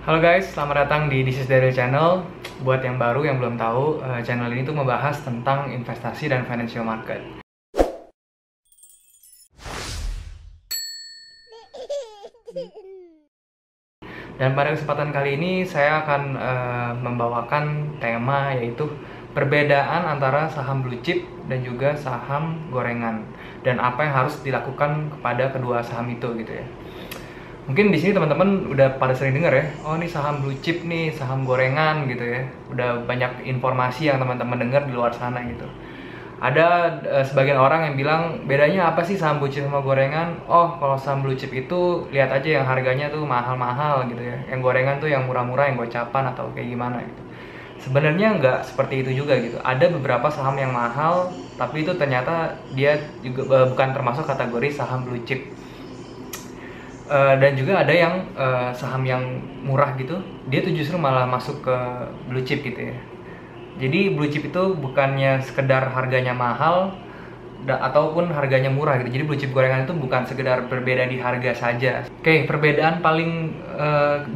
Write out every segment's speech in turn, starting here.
Halo guys, selamat datang di This is Daryl Channel. Buat yang baru yang belum tahu, channel ini tuh membahas tentang investasi dan financial market. Dan pada kesempatan kali ini saya akan membawakan tema yaitu perbedaan antara saham blue chip dan juga saham gorengan dan apa yang harus dilakukan kepada kedua saham itu gitu ya. Mungkin di sini teman-teman udah pada sering dengar ya, oh ini saham blue chip nih, saham gorengan gitu ya. Udah banyak informasi yang teman-teman dengar di luar sana gitu. Ada sebagian orang yang bilang, bedanya apa sih saham blue chip sama gorengan? Oh, kalau saham blue chip itu lihat aja yang harganya tuh mahal-mahal gitu ya. Yang gorengan tuh yang murah-murah, yang gocapan atau kayak gimana gitu. Sebenarnya nggak seperti itu juga gitu. Ada beberapa saham yang mahal, tapi itu ternyata dia juga bukan termasuk kategori saham blue chip. Dan juga ada yang saham yang murah gitu, dia tuh justru malah masuk ke blue chip gitu ya. Jadi blue chip itu bukannya sekedar harganya mahal ataupun harganya murah gitu. Jadi blue chip gorengan itu bukan sekedar berbeda di harga saja. Oke, perbedaan paling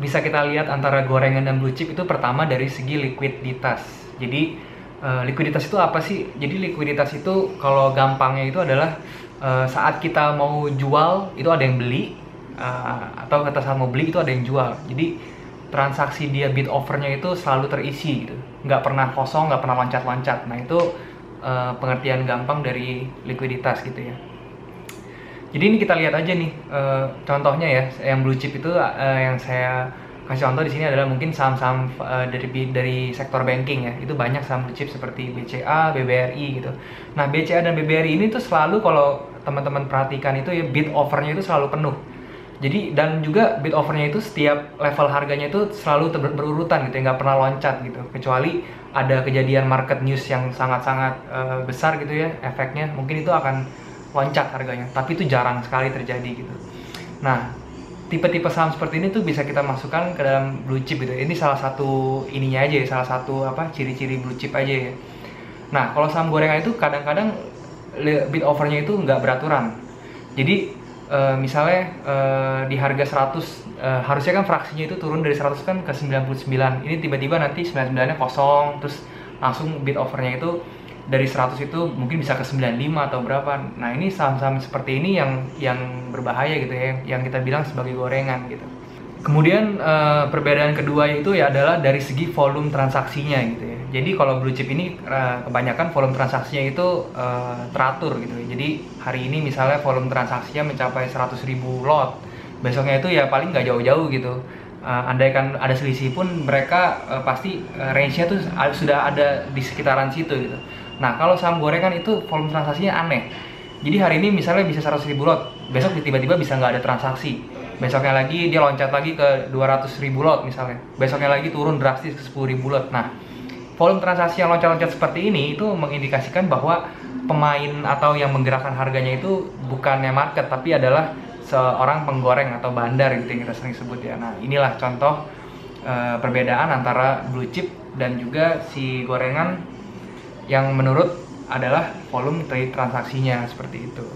bisa kita lihat antara gorengan dan blue chip itu pertama dari segi likuiditas. Jadi likuiditas itu apa sih? Jadi likuiditas itu kalau gampangnya itu adalah saat kita mau jual itu ada yang beli, atau kata saat mau beli itu ada yang jual. Jadi transaksi dia bid overnya itu selalu terisi gitu, nggak pernah kosong, nggak pernah loncat-loncat. Nah itu pengertian gampang dari likuiditas gitu ya. Jadi ini kita lihat aja nih contohnya ya, yang blue chip itu yang saya kasih contoh di sini adalah mungkin saham-saham dari sektor banking ya. Itu banyak saham blue chip seperti BCA, BBRI gitu. Nah BCA dan BBRI ini tuh selalu kalau teman-teman perhatikan itu ya bid overnya itu selalu penuh. Jadi dan juga bid overnya itu setiap level harganya itu selalu berurutan gitu ya, nggak pernah loncat gitu. Kecuali ada kejadian market news yang sangat-sangat besar gitu ya, efeknya mungkin itu akan loncat harganya. Tapi itu jarang sekali terjadi gitu. Nah, tipe-tipe saham seperti ini tuh bisa kita masukkan ke dalam blue chip gitu. Ini salah satu ininya aja ya, salah satu ciri-ciri blue chip aja ya. Nah, kalau saham gorengan itu kadang-kadang bid overnya itu nggak beraturan. Jadi misalnya di harga 100 harusnya kan fraksinya itu turun dari 100 kan ke 99. Ini tiba-tiba nanti 99-nya kosong, terus langsung bid overnya itu dari 100 itu mungkin bisa ke 95 atau berapa. Nah, ini saham-saham seperti ini yang berbahaya gitu ya, yang kita bilang sebagai gorengan gitu. Kemudian perbedaan kedua itu ya adalah dari segi volume transaksinya gitu ya. Jadi kalau blue chip ini kebanyakan volume transaksinya itu teratur gitu ya. Jadi hari ini misalnya volume transaksinya mencapai 100.000 lot, besoknya itu ya paling nggak jauh-jauh gitu. Andaikan ada selisih pun mereka pasti range-nya tuh sudah ada di sekitaran situ gitu. Nah kalau saham gorengan itu volume transaksinya aneh. Jadi hari ini misalnya bisa 100.000 lot, besok tiba-tiba bisa nggak ada transaksi. Besoknya lagi dia loncat lagi ke 200.000 lot misalnya. Besoknya lagi turun drastis ke 10.000 lot. Nah, volume transaksi yang loncat-loncat seperti ini itu mengindikasikan bahwa pemain atau yang menggerakkan harganya itu bukannya market tapi adalah seorang penggoreng atau bandar gitu yang kita sering sebut ya. Nah, inilah contoh perbedaan antara blue chip dan juga si gorengan yang menurut adalah volume dari transaksinya seperti itu.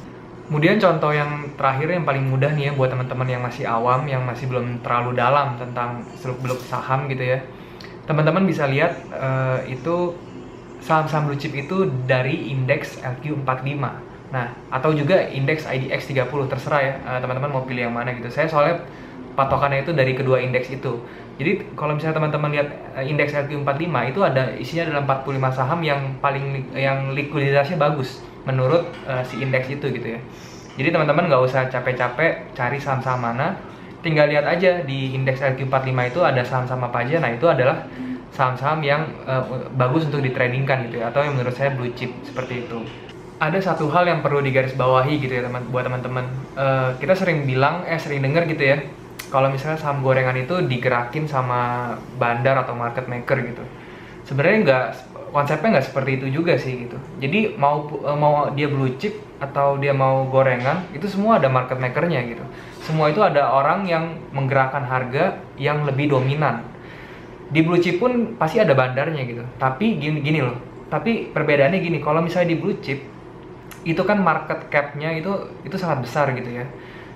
Kemudian contoh yang terakhir yang paling mudah nih ya buat teman-teman yang masih awam, yang masih belum terlalu dalam tentang seluk-beluk saham gitu ya. Teman-teman bisa lihat itu saham-saham blue chip itu dari indeks LQ45. Nah, atau juga indeks IDX 30, terserah ya teman-teman mau pilih yang mana gitu. Saya soalnya patokannya itu dari kedua indeks itu. Jadi kalau misalnya teman-teman lihat indeks LQ45 itu ada isinya dalam 45 saham yang likuiditasnya bagus menurut si indeks itu gitu ya. Jadi teman-teman nggak usah capek-capek cari saham-saham mana, tinggal lihat aja di indeks LQ45 itu ada saham-saham apa aja. Nah itu adalah saham-saham yang bagus untuk ditradingkan gitu ya, atau yang menurut saya blue chip seperti itu. Ada satu hal yang perlu digarisbawahi gitu ya buat teman-teman. Kita sering dengar gitu ya, kalau misalnya saham gorengan itu digerakin sama bandar atau market maker gitu. Sebenarnya konsepnya nggak seperti itu juga sih gitu. Jadi mau dia blue chip atau dia mau gorengan, itu semua ada market makernya gitu. Semua itu ada orang yang menggerakkan harga yang lebih dominan. Di blue chip pun pasti ada bandarnya gitu. Tapi gini loh. Tapi perbedaannya gini, kalau misalnya di blue chip itu kan market cap-nya itu sangat besar gitu ya.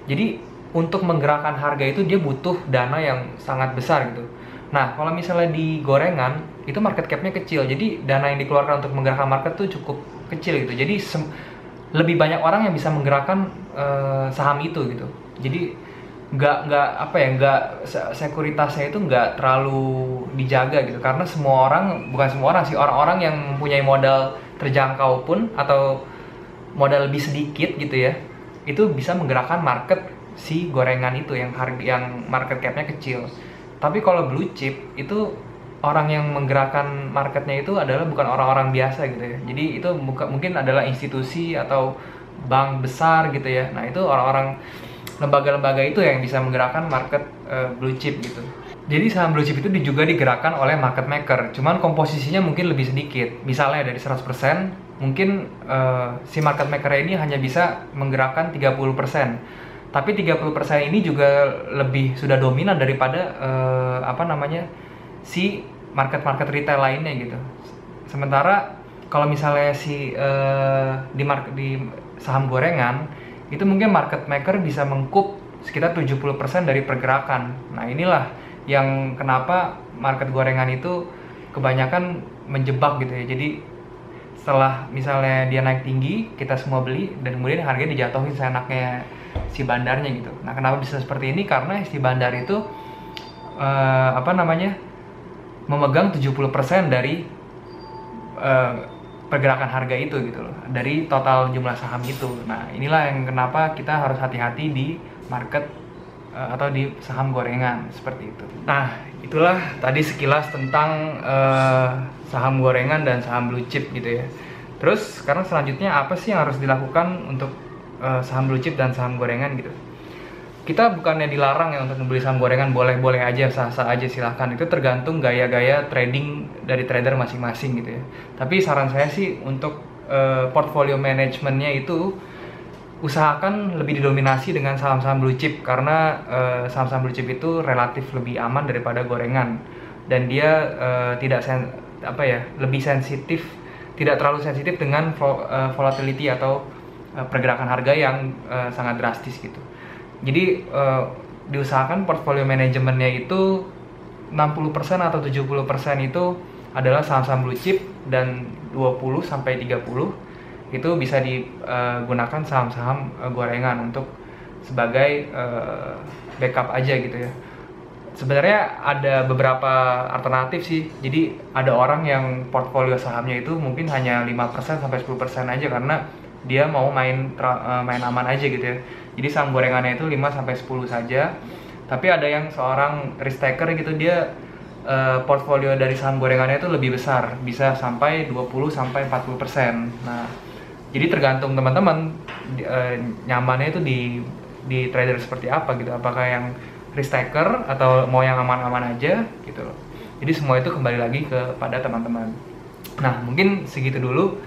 Jadi untuk menggerakkan harga itu dia butuh dana yang sangat besar gitu. Nah, kalau misalnya di gorengan itu market cap-nya kecil, jadi dana yang dikeluarkan untuk menggerakkan market tuh cukup kecil gitu. Jadi lebih banyak orang yang bisa menggerakkan saham itu gitu. Jadi nggak sekuritasnya itu nggak terlalu dijaga gitu, karena semua orang, bukan semua orang sih, orang-orang yang mempunyai modal terjangkau pun atau modal lebih sedikit gitu ya, itu bisa menggerakkan market si gorengan itu yang market cap-nya kecil. Tapi kalau blue chip itu orang yang menggerakkan marketnya itu adalah bukan orang-orang biasa gitu ya. Jadi itu mungkin adalah institusi atau bank besar gitu ya. Nah, itu orang-orang, lembaga-lembaga itu yang bisa menggerakkan market blue chip gitu. Jadi saham blue chip itu juga digerakkan oleh market maker, cuman komposisinya mungkin lebih sedikit. Misalnya dari 100%, mungkin si market maker ini hanya bisa menggerakkan 30%. Tapi 30% ini juga lebih sudah dominan daripada si market retail lainnya gitu. Sementara kalau misalnya di saham gorengan itu mungkin market maker bisa mengkup sekitar 70% dari pergerakan. Nah, inilah yang kenapa market gorengan itu kebanyakan menjebak gitu ya. Jadi setelah misalnya dia naik tinggi, kita semua beli, dan kemudian harganya dijatuhin seenaknya si bandarnya gitu. Nah, kenapa bisa seperti ini? Karena si bandar itu memegang 70% dari pergerakan harga itu gitu loh, dari total jumlah saham itu. Nah, inilah yang kenapa kita harus hati-hati di market atau di saham gorengan seperti itu. Nah, itulah tadi sekilas tentang saham gorengan dan saham blue chip gitu ya. Terus sekarang selanjutnya apa sih yang harus dilakukan untuk saham blue chip dan saham gorengan gitu? Kita bukannya dilarang ya untuk membeli saham gorengan, boleh-boleh aja, sah-sah aja, silahkan. Itu tergantung gaya-gaya trading dari trader masing-masing gitu ya. Tapi saran saya sih untuk portfolio manajemennya itu usahakan lebih didominasi dengan saham-saham blue chip, karena saham-saham blue chip itu relatif lebih aman daripada gorengan, dan dia lebih sensitif, tidak terlalu sensitif dengan volatility atau pergerakan harga yang sangat drastis gitu. Jadi diusahakan portfolio manajemennya itu 60% atau 70% itu adalah saham-saham blue chip, dan 20-30 itu bisa digunakan saham-saham gorengan untuk sebagai backup aja gitu ya. Sebenarnya ada beberapa alternatif sih. Jadi ada orang yang portfolio sahamnya itu mungkin hanya 5% sampai 10% aja, karena dia mau main aman aja gitu ya. Jadi saham gorengannya itu 5 sampai 10 saja. Tapi ada yang seorang risk taker gitu, dia portfolio dari saham gorengannya itu lebih besar, bisa sampai 20 sampai 40%. Nah, jadi tergantung teman-teman nyamannya itu di trader seperti apa gitu. Apakah yang risk taker atau mau yang aman-aman aja gitu loh. Jadi semua itu kembali lagi kepada teman-teman. Nah, mungkin segitu dulu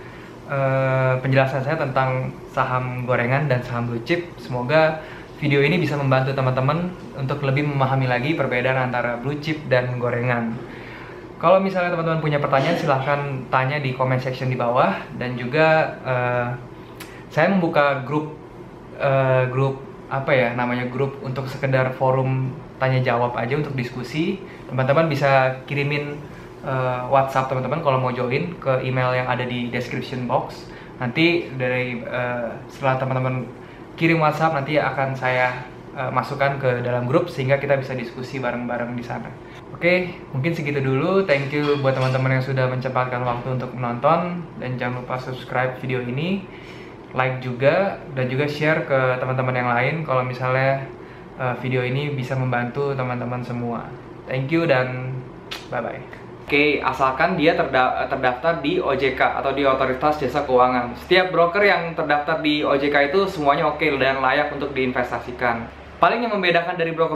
penjelasan saya tentang saham gorengan dan saham blue chip. Semoga video ini bisa membantu teman-teman untuk lebih memahami lagi perbedaan antara blue chip dan gorengan. Kalau misalnya teman-teman punya pertanyaan, silahkan tanya di comment section di bawah. Dan juga saya membuka grup grup untuk sekedar forum tanya jawab aja untuk diskusi. Teman-teman bisa kirimin WhatsApp teman-teman kalau mau join ke email yang ada di description box. Nanti setelah teman-teman kirim WhatsApp, nanti akan saya masukkan ke dalam grup sehingga kita bisa diskusi bareng-bareng di sana. Oke, mungkin segitu dulu. Thank you buat teman-teman yang sudah menyempatkan waktu untuk menonton, dan jangan lupa subscribe video ini, like juga, dan juga share ke teman-teman yang lain kalau misalnya video ini bisa membantu teman-teman semua. Thank you dan bye-bye. Oke, asalkan dia terdaftar di OJK atau di Otoritas Jasa Keuangan. Setiap broker yang terdaftar di OJK itu semuanya oke dan layak untuk diinvestasikan. Paling yang membedakan dari broker